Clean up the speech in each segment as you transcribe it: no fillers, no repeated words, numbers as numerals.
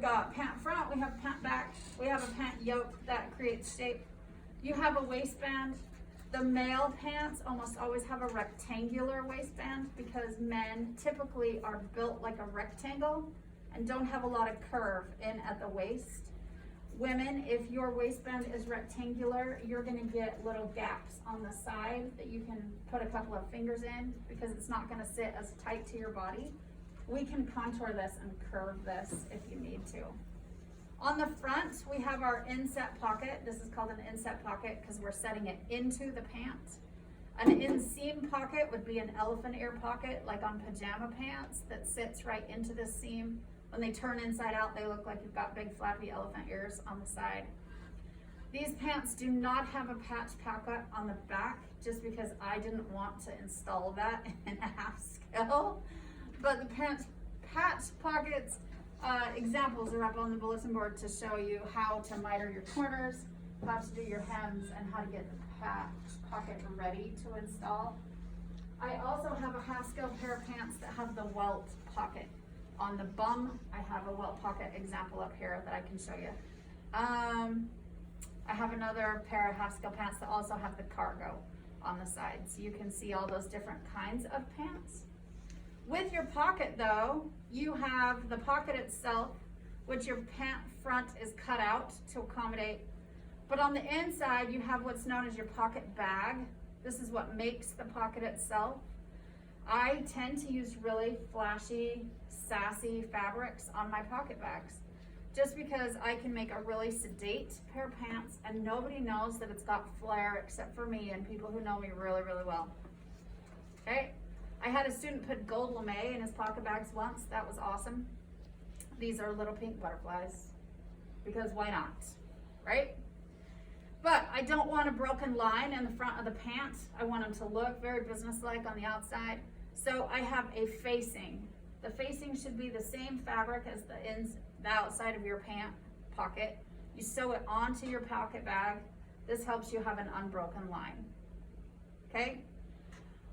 got pant front, we have pant back, we have a pant yoke that creates shape. You have a waistband. The male pants almost always have a rectangular waistband because men typically are built like a rectangle and don't have a lot of curve in at the waist. Women, if your waistband is rectangular, you're gonna get little gaps on the side that you can put a couple of fingers in because it's not gonna sit as tight to your body. We can contour this and curve this if you need to. On the front, we have our inset pocket. This is called an inset pocket because we're setting it into the pant. An inseam pocket would be an elephant ear pocket, like on pajama pants, that sits right into the seam. When they turn inside out, they look like you've got big flappy elephant ears on the side. These pants do not have a patch pocket on the back just because I didn't want to install that in a half scale. But the patch pockets examples are up on the bulletin board to show you how to miter your corners, how to do your hems, and how to get the patch pocket ready to install. I also have a half scale pair of pants that have the welt pocket. On the bum, I have a welt pocket example up here that I can show you. I have another pair of half scale pants that also have the cargo on the side. So you can see all those different kinds of pants. With your pocket though, you have the pocket itself, which your pant front is cut out to accommodate. But on the inside, you have what's known as your pocket bag. This is what makes the pocket itself. I tend to use really flashy, sassy fabrics on my pocket bags, just because I can make a really sedate pair of pants and nobody knows that it's got flair except for me and people who know me really, really well. Okay. I had a student put gold lame in his pocket bags once. That was awesome. These are little pink butterflies because why not, right? But I don't want a broken line in the front of the pant. I want them to look very businesslike on the outside. So I have a facing. The facing should be the same fabric as the outside of your pant pocket. You sew it onto your pocket bag. This helps you have an unbroken line, okay?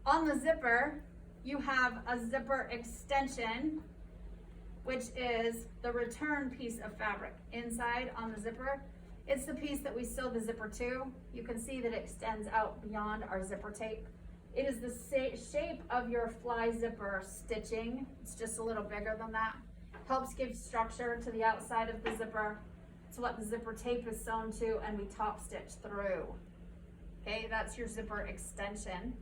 On the zipper, you have a zipper extension, which is the return piece of fabric inside on the zipper. It's the piece that we sew the zipper to. You can see that it extends out beyond our zipper tape. It is the shape of your fly zipper stitching. It's just a little bigger than that. Helps give structure to the outside of the zipper. It's what the zipper tape is sewn to and we top stitch through. Okay, that's your zipper extension.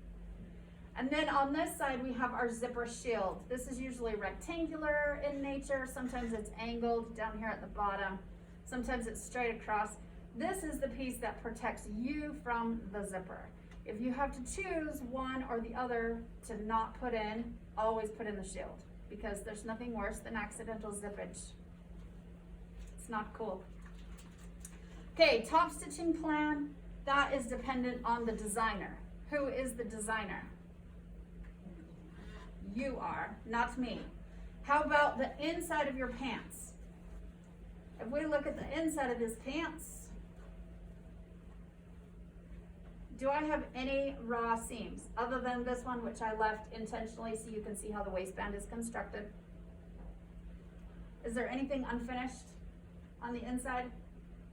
And then on this side, we have our zipper shield. This is usually rectangular in nature. Sometimes it's angled down here at the bottom. Sometimes it's straight across. This is the piece that protects you from the zipper. If you have to choose one or the other to not put in, always put in the shield because there's nothing worse than accidental zippage. It's not cool. Okay, top stitching plan, that is dependent on the designer. Who is the designer? You are, not me. How about the inside of your pants? If we look at the inside of this pants, do I have any raw seams other than this one, which I left intentionally so you can see how the waistband is constructed? Is there anything unfinished on the inside?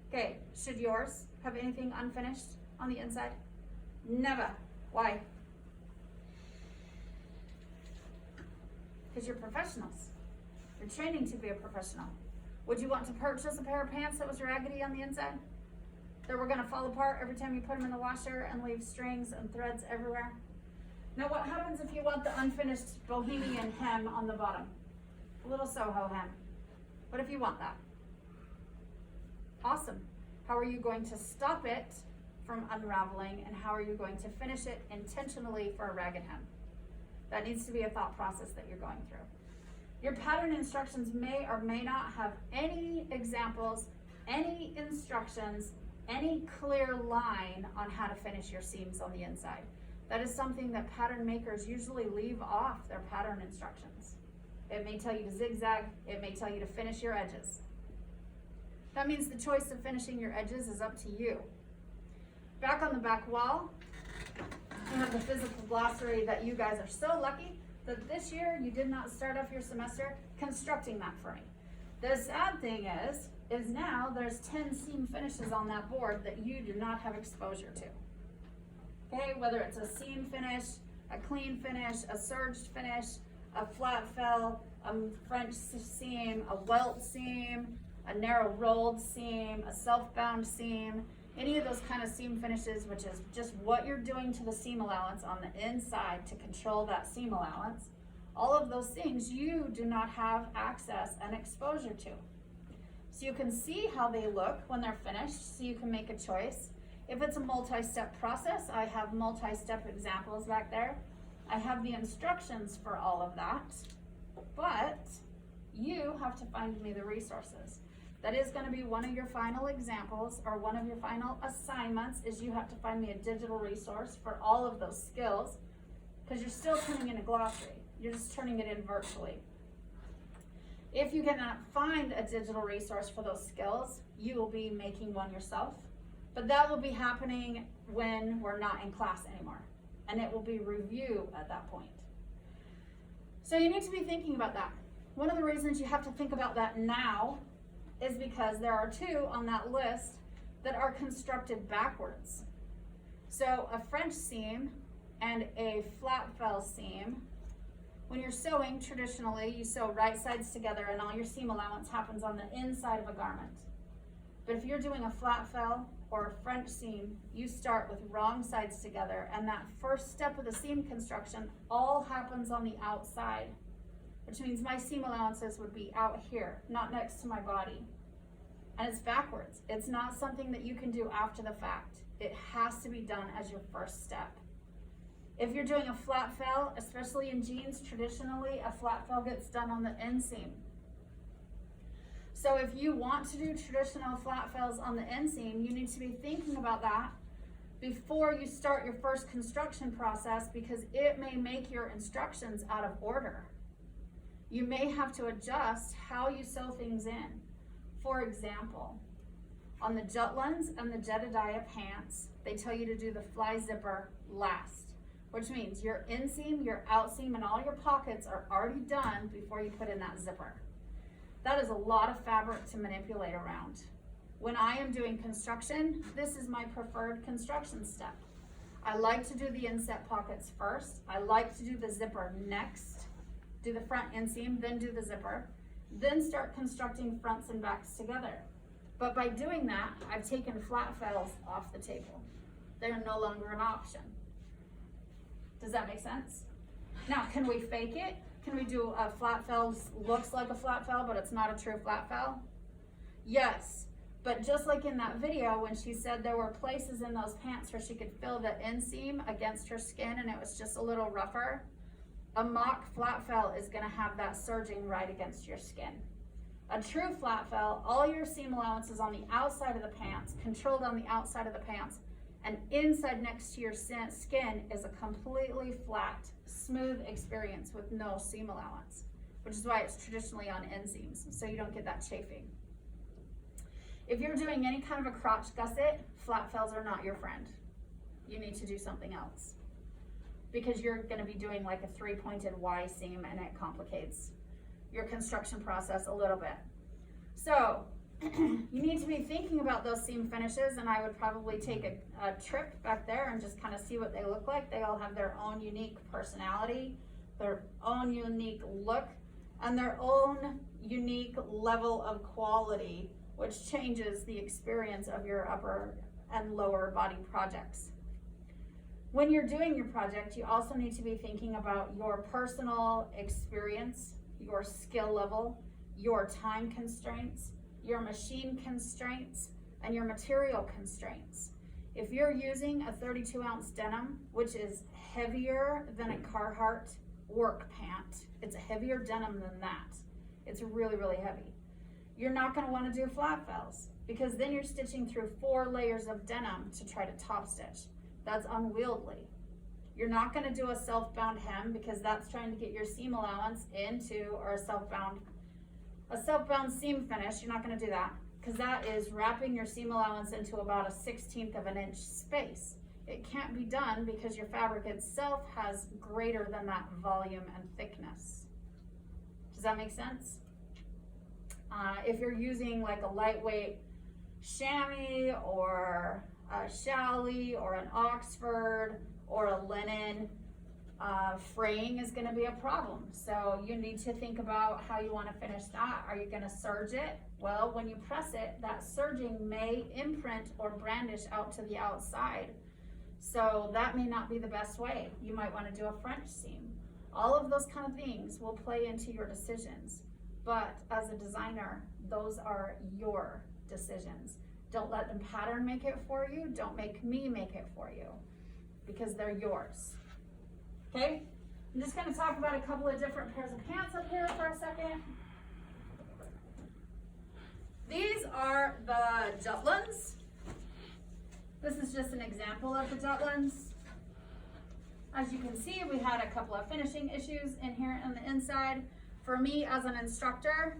Okay, should yours have anything unfinished on the inside? Never. Why? Because you're professionals. You're training to be a professional. Would you want to purchase a pair of pants that was raggedy on the inside? That were gonna fall apart every time you put them in the washer and leave strings and threads everywhere? Now what happens if you want the unfinished bohemian hem on the bottom? A little Soho hem. What if you want that? Awesome. How are you going to stop it from unraveling and how are you going to finish it intentionally for a ragged hem? That needs to be a thought process that you're going through. Your pattern instructions may or may not have any examples, any instructions, any clear line on how to finish your seams on the inside. That is something that pattern makers usually leave off their pattern instructions. It may tell you to zigzag, it may tell you to finish your edges. That means the choice of finishing your edges is up to you. Back on the back wall, I have the physical glossary that you guys are so lucky that this year you did not start off your semester constructing that for me. The sad thing is now there's 10 seam finishes on that board that you do not have exposure to. Okay, whether it's a seam finish, a clean finish, a surged finish, a flat fell, a French seam, a welt seam, a narrow rolled seam, a self-bound seam, any of those kind of seam finishes, which is just what you're doing to the seam allowance on the inside to control that seam allowance. All of those things you do not have access and exposure to. So you can see how they look when they're finished, so you can make a choice. If it's a multi-step process, I have multi-step examples back there. I have the instructions for all of that, but you have to find me the resources. That is going to be one of your final examples, or one of your final assignments, is you have to find me a digital resource for all of those skills, because you're still turning in a glossary. You're just turning it in virtually. If you cannot find a digital resource for those skills, you will be making one yourself. But that will be happening when we're not in class anymore. And it will be review at that point. So you need to be thinking about that. One of the reasons you have to think about that now is because there are two on that list that are constructed backwards. So a French seam and a flat fell seam. When you're sewing, traditionally, you sew right sides together and all your seam allowance happens on the inside of a garment. But if you're doing a flat fell or a French seam, you start with wrong sides together, and that first step of the seam construction all happens on the outside, which means my seam allowances would be out here, not next to my body. And it's backwards. It's not something that you can do after the fact. It has to be done as your first step. If you're doing a flat fell, especially in jeans, traditionally a flat fell gets done on the inseam. So if you want to do traditional flat fells on the inseam, you need to be thinking about that before you start your first construction process, because it may make your instructions out of order. You may have to adjust how you sew things in. For example, on the Jutlands and the Jedediah pants, they tell you to do the fly zipper last, which means your inseam, your outseam, and all your pockets are already done before you put in that zipper. That is a lot of fabric to manipulate around. When I am doing construction, this is my preferred construction step. I like to do the inset pockets first. I like to do the zipper next. Do the front inseam, then do the zipper. Then start constructing fronts and backs together. But by doing that, I've taken flat fells off the table. They're no longer an option. Does that make sense? Now, can we fake it? Can we do a flat fell, looks like a flat fell, but it's not a true flat fell? Yes, but just like in that video when she said there were places in those pants where she could feel the inseam against her skin and it was just a little rougher, a mock flat fell is gonna have that surging right against your skin. A true flat fell, all your seam allowance is on the outside of the pants, controlled on the outside of the pants, and inside next to your skin is a completely flat, smooth experience with no seam allowance, which is why it's traditionally on inseams, so you don't get that chafing. If you're doing any kind of a crotch gusset, flat fells are not your friend. You need to do something else, because you're gonna be doing like a 3-pointed Y seam and it complicates your construction process a little bit. So you need to be thinking about those seam finishes, and I would probably take a trip back there and just kind of see what they look like. They all have their own unique personality, their own unique look, and their own unique level of quality, which changes the experience of your upper and lower body projects. When you're doing your project, you also need to be thinking about your personal experience, your skill level, your time constraints, your machine constraints, and your material constraints. If you're using a 32-ounce denim, which is heavier than a Carhartt work pant, it's a heavier denim than that. It's really, really heavy. You're not gonna wanna do flat fells, because then you're stitching through 4 layers of denim to try to top stitch. That's unwieldy. You're not gonna do a self-bound hem, because that's trying to get your seam allowance into, or a self-bound seam finish. You're not gonna do that, because that is wrapping your seam allowance into about a 1/16 of an inch space. It can't be done because your fabric itself has greater than that volume and thickness. Does that make sense? If you're using like a lightweight chamois or a challis or an Oxford or a linen, fraying is going to be a problem. So you need to think about how you want to finish that. Are you going to serge it? Well, when you press it, that serging may imprint or brandish out to the outside. So that may not be the best way. You might want to do a French seam. All of those kind of things will play into your decisions. But as a designer, those are your decisions. Don't let the pattern make it for you. Don't make me make it for you, because they're yours. Okay? I'm just going to talk about a couple of different pairs of pants up here for a second. These are the Jutlands. This is just an example of the Jutlands. As you can see, we had a couple of finishing issues in here on the inside. For me as an instructor,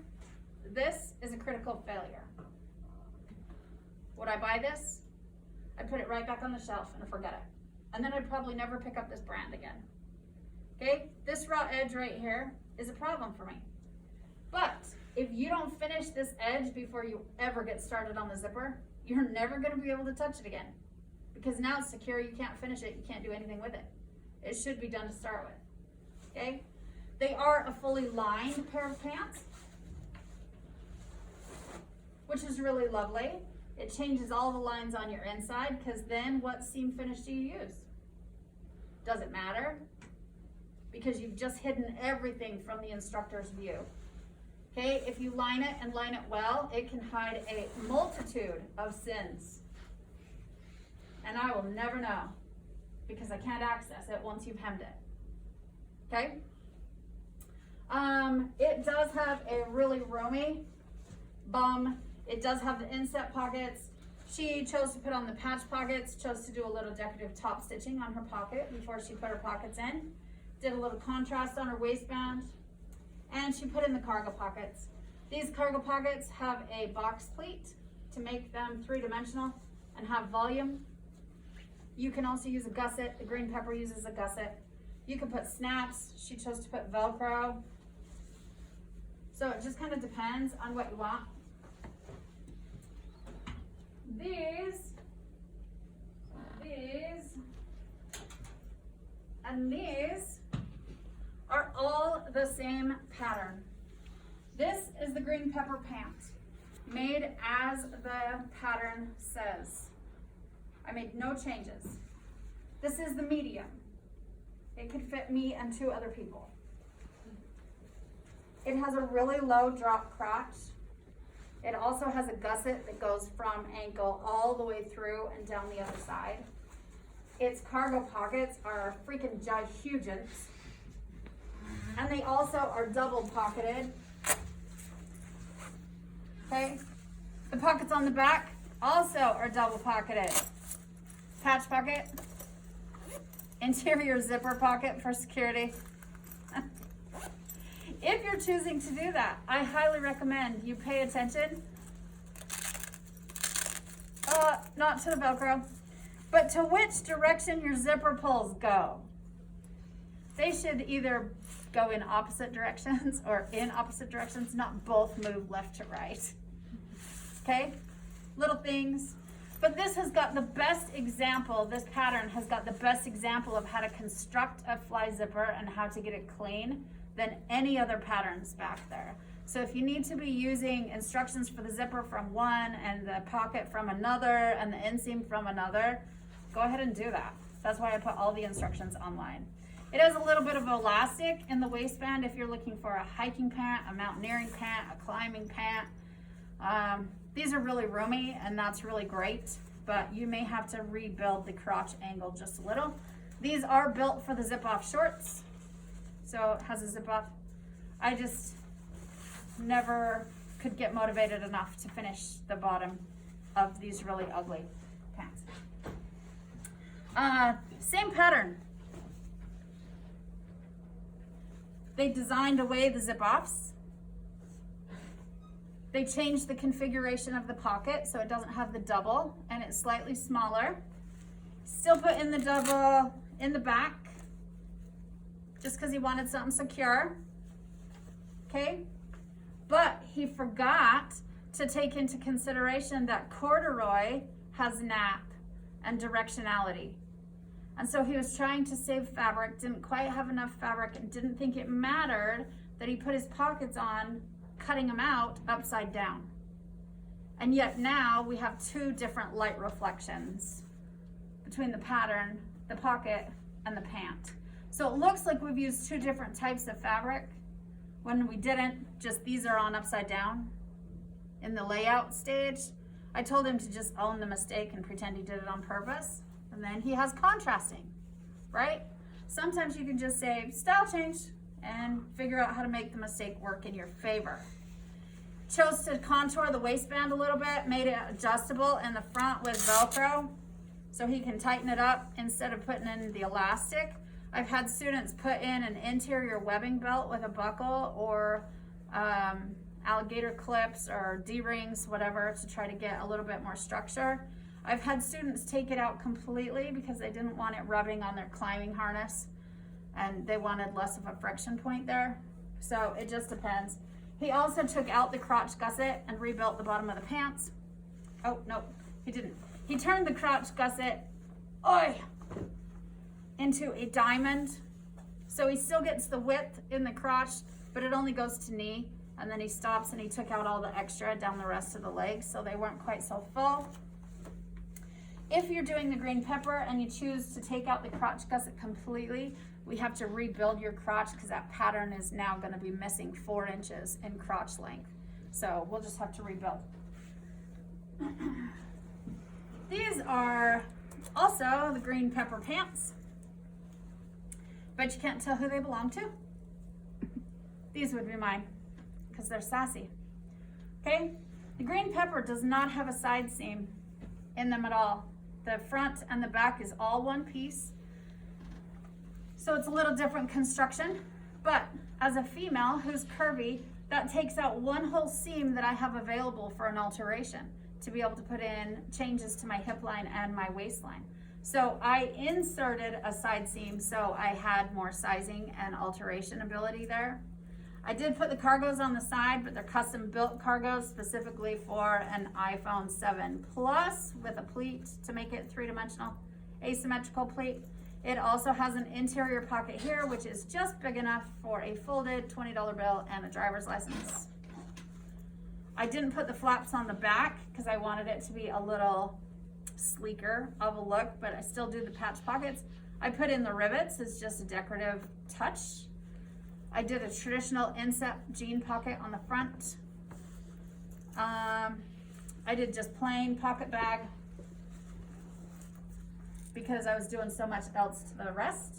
this is a critical failure. Would I buy this? I'd put it right back on the shelf and forget it. And then I'd probably never pick up this brand again. Okay, this raw edge right here is a problem for me. But if you don't finish this edge before you ever get started on the zipper, you're never going to be able to touch it again. Because now it's secure, you can't finish it, you can't do anything with it. It should be done to start with. Okay? They are a fully lined pair of pants, which is really lovely. It changes all the lines on your inside, because then what seam finish do you use? Does it matter? Because you've just hidden everything from the instructor's view. Okay, if you line it and line it well, it can hide a multitude of sins. And I will never know, because I can't access it once you've hemmed it. Okay? It does have a really roomy bum. It does have the inset pockets. She chose to put on the patch pockets, chose to do a little decorative top stitching on her pocket before she put her pockets in. Did a little contrast on her waistband. And she put in the cargo pockets. These cargo pockets have a box pleat to make them three-dimensional and have volume. You can also use a gusset. The green pepper uses a gusset. You can put snaps. She chose to put Velcro. So it just kind of depends on what you want. These, and these are all the same pattern. This is the green pepper pant, made as the pattern says. I made no changes. This is the medium. It could fit me and 2 other people. It has a really low drop crotch. It also has a gusset that goes from ankle all the way through and down the other side. Its cargo pockets are freaking jihugents. And they also are double pocketed. Okay? The pockets on the back also are double pocketed. Patch pocket. Interior zipper pocket for security. If you're choosing to do that, I highly recommend you pay attention. Not to the Velcro, but to which direction your zipper pulls go. They should either go in opposite directions or in opposite directions, not both move left to right. Okay? Little things. But this has got the best example, this pattern has got the best example of how to construct a fly zipper and how to get it clean than any other patterns back there. So if you need to be using instructions for the zipper from one and the pocket from another and the inseam from another, go ahead and do that. That's why I put all the instructions online. It has a little bit of elastic in the waistband if you're looking for a hiking pant, a mountaineering pant, a climbing pant. These are really roomy and that's really great, but you may have to rebuild the crotch angle just a little. These are built for the zip-off shorts, so it has a zip-off. I just never could get motivated enough to finish the bottom of these really ugly pants. Same pattern. They designed away the zip-offs. They changed the configuration of the pocket so it doesn't have the double and it's slightly smaller. Still put in the double in the back just because he wanted something secure. Okay. But he forgot to take into consideration that corduroy has nap and directionality. And so he was trying to save fabric, didn't quite have enough fabric, and didn't think it mattered that he put his pockets on, cutting them out upside down. And yet now we have two different light reflections between the pattern, the pocket, and the pant. So it looks like we've used two different types of fabric when we didn't, just these are on upside down in the layout stage. I told him to just own the mistake and pretend he did it on purpose. And then he has contrasting, right? Sometimes you can just say style change and figure out how to make the mistake work in your favor. Chose to contour the waistband a little bit, made it adjustable in the front with Velcro so he can tighten it up instead of putting in the elastic. I've had students put in an interior webbing belt with a buckle or alligator clips or D-rings, whatever, to try to get a little bit more structure. I've had students take it out completely because they didn't want it rubbing on their climbing harness and they wanted less of a friction point there. So it just depends. He also took out the crotch gusset and rebuilt the bottom of the pants. Oh, no, he didn't. He turned the crotch gusset into a diamond. So he still gets the width in the crotch, but it only goes to knee. And then he stops and he took out all the extra down the rest of the legs so they weren't quite so full. If you're doing the green pepper and you choose to take out the crotch gusset completely, we have to rebuild your crotch because that pattern is now going to be missing 4 inches in crotch length. So we'll just have to rebuild. These are also the green pepper pants, but you can't tell who they belong to. These would be mine because they're sassy. Okay, the green pepper does not have a side seam in them at all. The front and the back is all one piece. So it's a little different construction, but as a female who's curvy, that takes out one whole seam that I have available for an alteration to be able to put in changes to my hip line and my waistline. So I inserted a side seam so I had more sizing and alteration ability there. I did put the cargos on the side, but they're custom built cargos specifically for an iPhone 7 Plus with a pleat to make it 3-dimensional, asymmetrical pleat. It also has an interior pocket here, which is just big enough for a folded $20 bill and a driver's license. I didn't put the flaps on the back because I wanted it to be a little sleeker of a look, but I still do the patch pockets. I put in the rivets as just a decorative touch. I did a traditional inset jean pocket on the front. I did just plain pocket bag because I was doing so much else to the rest.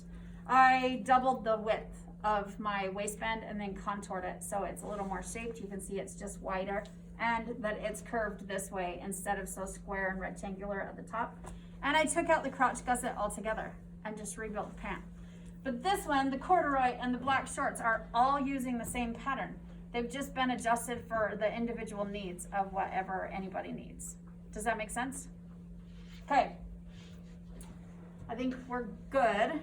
I doubled the width of my waistband and then contoured it so it's a little more shaped. You can see it's just wider and that it's curved this way instead of so square and rectangular at the top. And I took out the crotch gusset altogether and just rebuilt the pant. But this one, the corduroy and the black shorts are all using the same pattern. They've just been adjusted for the individual needs of whatever anybody needs. Does that make sense? Okay. I think we're good.